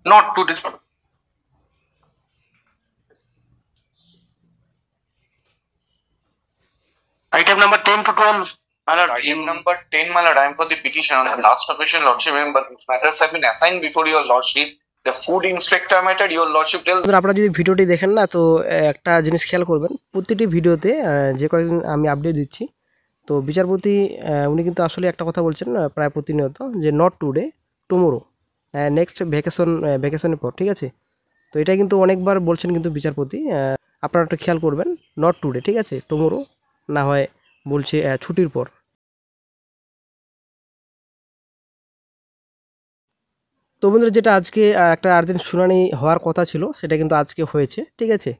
Not today. Item number 10 to 12. Item number 10, my lord, I am for the petition on the last occasion, lordship, but matters have been assigned before your lordship. The food inspector matter, your lordship tells. আপনারা যদি ভিডিওটি দেখেন না তো একটা জিনিস খেয়াল করবেন, প্রতিটি ভিডিওতে যে কয়েকদিন আমি আপডেট দিচ্ছি তো বিচারপতি উনি কিন্তু আসলে একটা কথা বলছেন প্রায় প্রতিনিয়ত যে নট টুডে টুমোরো, নেক্সট ভ্যাকেশনের পর, ঠিক আছে। তো এটা কিন্তু অনেকবার বলছেন কিন্তু বিচারপতি, আপনারা একটু খেয়াল করবেন, নট টুডে, ঠিক আছে, টুমোরো না হয় বলছে ছুটির পর। তো বন্ধুরা, যেটা আজকে একটা আর্জেন্ট শুনানি হওয়ার কথা ছিল সেটা কিন্তু আজকে হয়েছে, ঠিক আছে।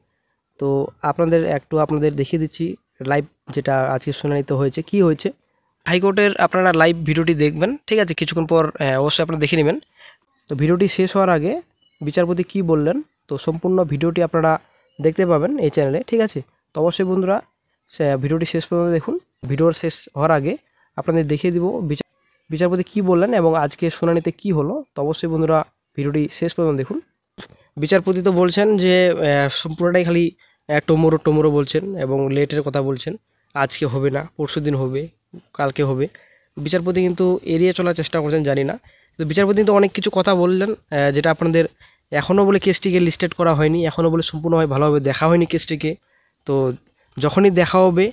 তো আপনাদের দেখিয়ে দিচ্ছি লাইভ যেটা আজকে শুনানিতে হয়েছে, কি হয়েছে। হাইকোর্টের আপনারা লাইভ ভিডিওটি দেখবেন, ঠিক আছে, কিছুক্ষণ পর অবশ্যই আপনারা দেখে নেবেন। তো ভিডিওটি শেষ হওয়ার আগে বিচারপতি কি বললেন তো সম্পূর্ণ ভিডিওটি আপনারা দেখতে পাবেন এই চ্যানেলে, ঠিক আছে। তো অবশ্যই বন্ধুরা ভিডিওটি শেষ পর্যন্ত দেখুন। ভিডিওর শেষ হওয়ার আগে আপনাদের দেখিয়ে দিব বিচারপতি কি বললেন এবং আজকে শুনানিতে কি হলো। তো অবশ্যই বন্ধুরা ভিডিওটি শেষ পর্যন্ত দেখুন। বিচারপতি তো বলছেন যে সম্পূর্ণটাই খালি টুমোরো বলছেন এবং লেটের কথা বলছেন, আজকে হবে না, পরশু দিন হবে, কালকে হবে। বিচারপতি কিন্তু এড়িয়ে চলার চেষ্টা করছেন, জানি না। তো বিচারপতি কিন্তু অনেক কিছু কথা বললেন যেটা আপনাদের এখনও বলে কেসটিকে লিস্টেড করা হয়নি, এখনও বলে সম্পূর্ণভাবে ভালোভাবে দেখা হয়নি কেসটিকে। তো যখনই দেখা হবে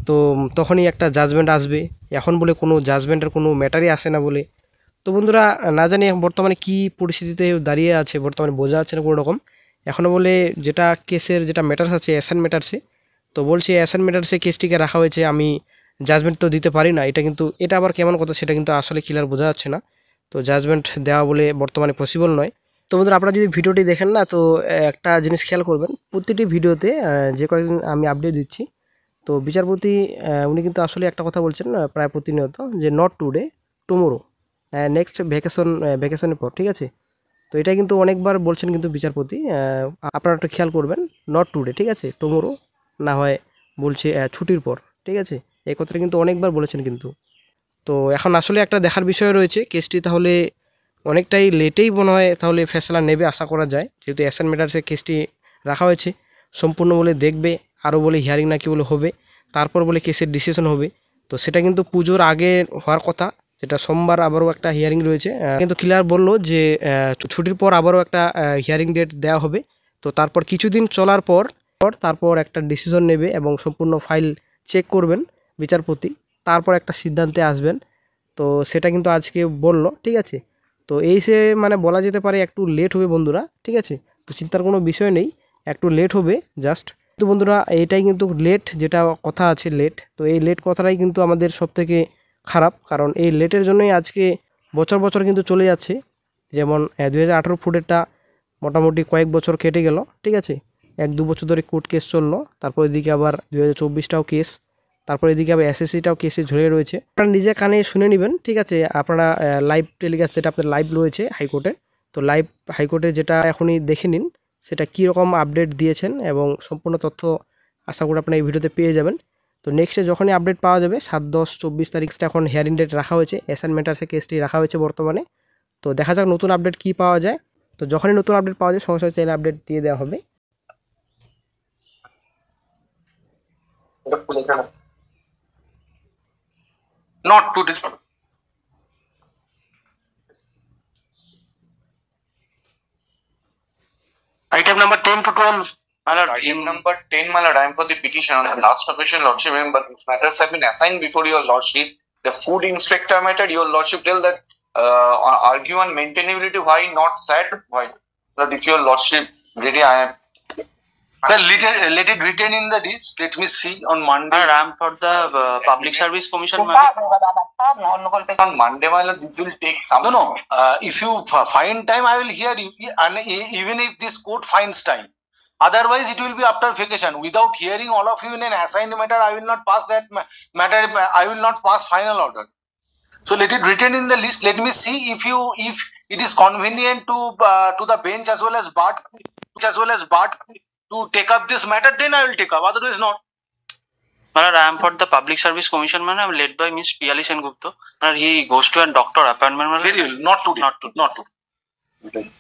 তো তখনই একটা জাজমেন্ট আসবে, এখন বলে কোনো জাজমেন্টের কোনো ম্যাটারই আসে না বলে। তো বন্ধুরা, না জানি বর্তমানে কি পরিস্থিতিতে দাঁড়িয়ে আছে, বর্তমানে বোঝা যাচ্ছে না কোনো রকম। এখনও বলে যেটা কেসের যেটা ম্যাটার্স আছে অ্যাসাইন ম্যাটার্সে, তো বলছে অ্যাসাইন ম্যাটার্সে কেসটিকে রাখা হয়েছে, আমি জাজমেন্ট তো দিতে পারি না। এটা আবার কেমন কথা, সেটা কিন্তু আসলে ক্লিয়ার বোঝা যাচ্ছে না। তো জাজমেন্ট দেওয়া বলে বর্তমানে পসিবল নয়। তো বন্ধুরা, আপনারা যদি ভিডিওটি দেখেন না তো একটা জিনিস খেয়াল করবেন, প্রতিটি ভিডিওতে যে কয়েকদিন আমি আপডেট দিচ্ছি তো বিচারপতি উনি কিন্তু আসলে একটা কথা বলছেন প্রায় প্রতিনিয়ত যে নট টুডে টুমোরো, নেক্সট ভ্যাকেশনের পর, ঠিক আছে। তো এটা কিন্তু অনেকবার বলছেন কিন্তু বিচারপতি, আপনারা একটু খেয়াল করবেন, নট টুডে, ঠিক আছে, টুমোরো না হয় বলছে ছুটির পর, ঠিক আছে। এই কথাটা কিন্তু অনেকবার বলেছেন কিন্তু। তো এখন আসলে একটা দেখার বিষয় রয়েছে, কেসটি তাহলে অনেকটাই লেটেই মনে হয় তাহলে ফেসলা নেবে আশা করা যায়, যেহেতু অ্যাসাইন ম্যাটার্সে কেসটি রাখা হয়েছে। সম্পূর্ণ বলে দেখবে, আরও বলে হিয়ারিং নাকি বলে হবে, তারপর বলে কেসের ডিসিশন হবে। তো সেটা কিন্তু পুজোর আগে হওয়ার কথা, যেটা সোমবার আবারও একটা হিয়ারিং রয়েছে। কিন্তু ক্লিয়ার বলল যে ছুটির পর আবারও একটা হিয়ারিং ডেট দেওয়া হবে। তো তারপর কিছুদিন চলার পর তারপর একটা ডিসিশন নেবে এবং সম্পূর্ণ ফাইল চেক করবেন বিচারপতি, তারপর একটা সিদ্ধান্তে আসবেন। তো সেটা কিন্তু আজকে বলল, ঠিক আছে। তো মানে বলা যেতে পারে একটু লেট হবে বন্ধুরা, ঠিক আছে। তো চিন্তার কোনো বিষয় নেই, একটু লেট হবে জাস্ট। তো বন্ধুরা, এইটাই কিন্তু লেট, যেটা কথা আছে লেট, তো এই লেট কথাটাই কিন্তু আমাদের সবথেকে খারাপ, কারণ এই লেটের জন্যই আজকে বছর কিন্তু চলে যাচ্ছে। যেমন 2018 ফুটেরটা মোটামুটি কয়েক বছর কেটে গেল, ঠিক আছে, 1-2 বছর ধরে কোর্ট কেস চললো, তারপর এদিকে আবার 2024টাও কেস, তারপর এদিকে আবার এসএসসিটাও কেসে ঝুলে রয়েছে। আপনারা নিজে কানে শুনে নেবেন, ঠিক আছে। আপনারা লাইভ টেলিকাস্ট যেটা আপনার লাইভ রয়েছে হাইকোর্টে, তো লাইভ হাইকোর্টে যেটা এখনই দেখে নিন সেটা কীরকম আপডেট দিয়েছেন এবং সম্পূর্ণ তথ্য আশা করি আপনারা এই ভিডিওতে পেয়ে যাবেন। তো নেক্সটে যখনই আপডেট পাওয়া যাবে 7-10-24 তারিখটা এখন হিয়ারিং ডেট রাখা হয়েছে, অ্যাসাইনমেন্টার্সে কেসটি রাখা হয়েছে বর্তমানে। তো দেখা যাক নতুন আপডেট কি পাওয়া যায়। তো যখনই নতুন আপডেট পাওয়া যায় সঙ্গে সঙ্গে চ্যানেলে আপডেট দিয়ে দেওয়া হবে। Not today. Item number 10 to 12. Item number 10, my lord, I am for the petition on the last occasion, lordship, but matters have been assigned before your lordship. The food inspector matter, your lordship tell that argue on maintainability. Why not said? Why? But if your lordship ready, I am. Well, let it written in the list. Let me see on Monday. I am for the Public Service Commission. On Monday, my lord, this will take some. No. If you find time, I will hear you. And even if this court finds time, otherwise it will be after vacation. Without hearing all of you in an assigned matter, I will not pass that matter. I will not pass final order. So let it written in the list. Let me see if it is convenient to the bench as well as BART to take up this matter. Then I will take up. Otherwise not. Malar, I am for the Public Service Commission, man. I am led by Miss Piyali Sengupta. Malar, he goes to a doctor appointment. Very well. Not today. Not today. Not today.